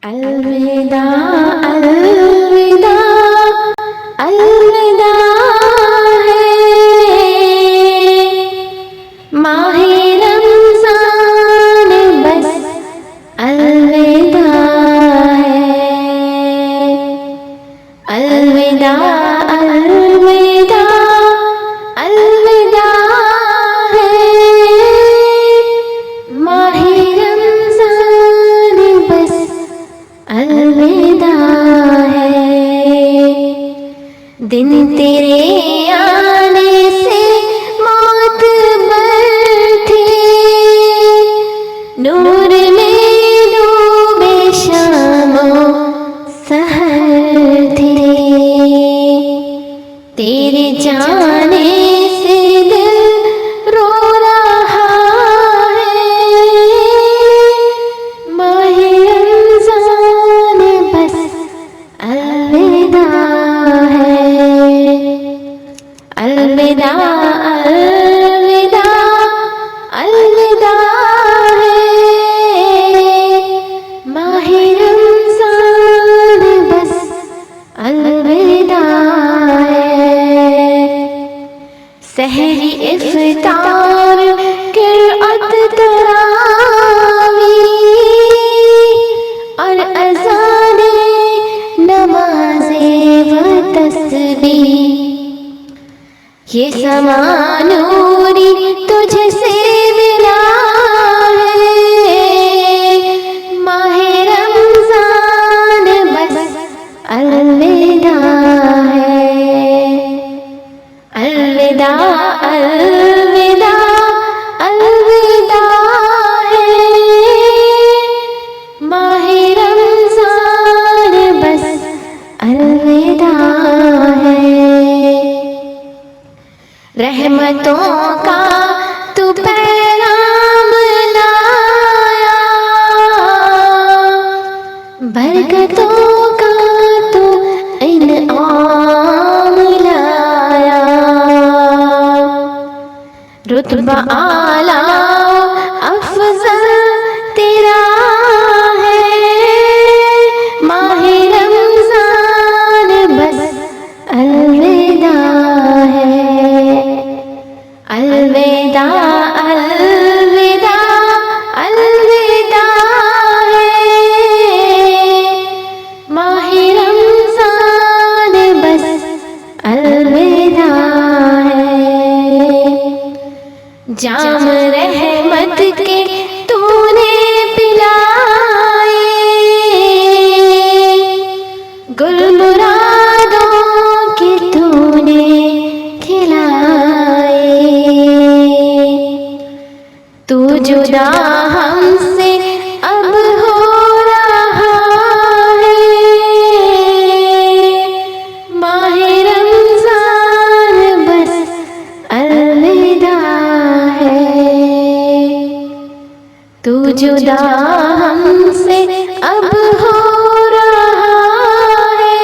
अलविदा अलविदा अलविदा है माहे रमज़ान बस अलविदा है अलविदा अलविदा अलविदा है माहे रमज़ान बस अलविदा है। दिन तेरे आने से मौत बैठी नूर में डूबे शामो सहर थे तेरे जाने से दिल रो रहा है माहे रमज़ान बस अलविदा है अलविदा अलविदा अलविदा है माहे रमज़ान बस अलविदा है। सहरी इफ्तार किरात तरावी और अज़ाने नमाज़े व तस्बीह ये समा नूरी तुझसे मिला है माहे रमज़ान बस अलविदा है अलविदा अलविदा अलविदा है माहे रमज़ान बस अलविदा है। रहमतों का तू पैगाम लाया बरकतों का तू इनाम लाया रुतबा आला अफज़ल तेरा है माहे रमज़ान बस अलविदा है अलविदा अलविदा अलविदा है माहे रमज़ान बस अलविदा है। जाम रहमत के तूने पिलाए गुल मुरादों के तूने खिलाए तू जुदा हमसे अब हो रहा है माहे रमज़ान बस अलविदा है तू जुदा हमसे अब हो रहा है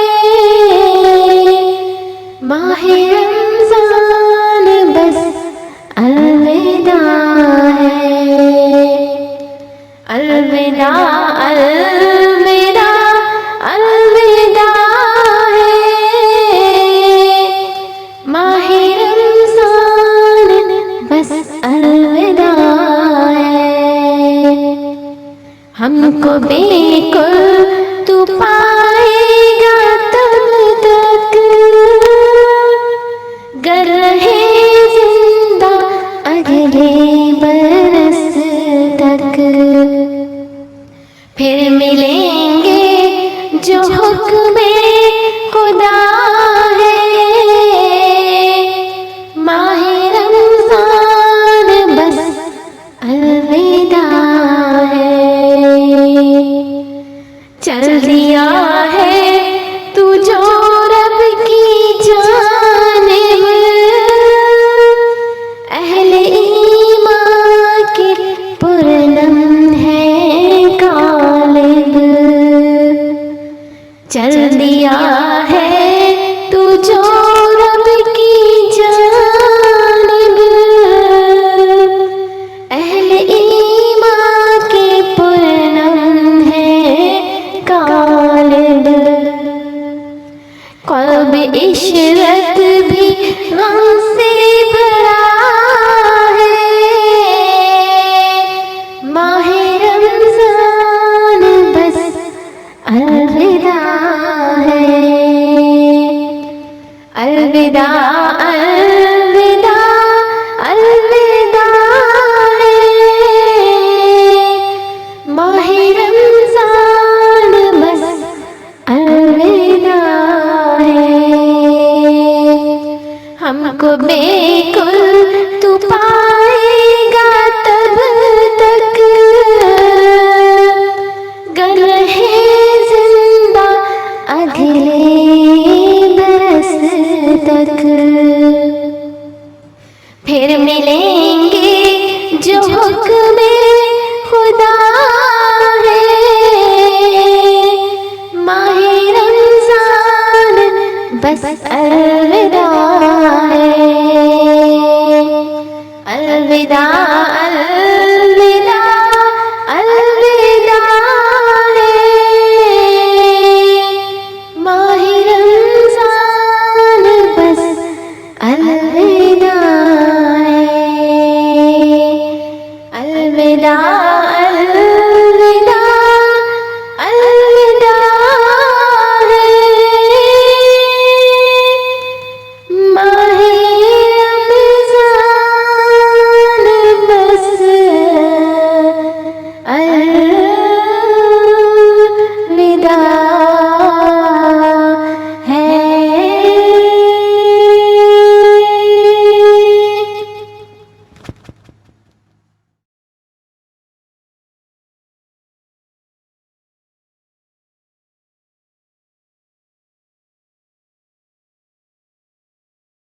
माहे रमज़ान बस अलविदा है अलविदा अलविदा अलविदा है माहे रमज़ान बस अलविदा है। हमको बिल्कुल तू पाएगा तब तक गर रहे जिंदा अगले बरस तक फिर मिलेंगे जो हुक्म खुदा है माहे रमज़ान बस अलविदा है। चल दिया अलविदा है, अलविदा अलविदा अलविदा है, माहे रमज़ान बस अलविदा है, अलविदा।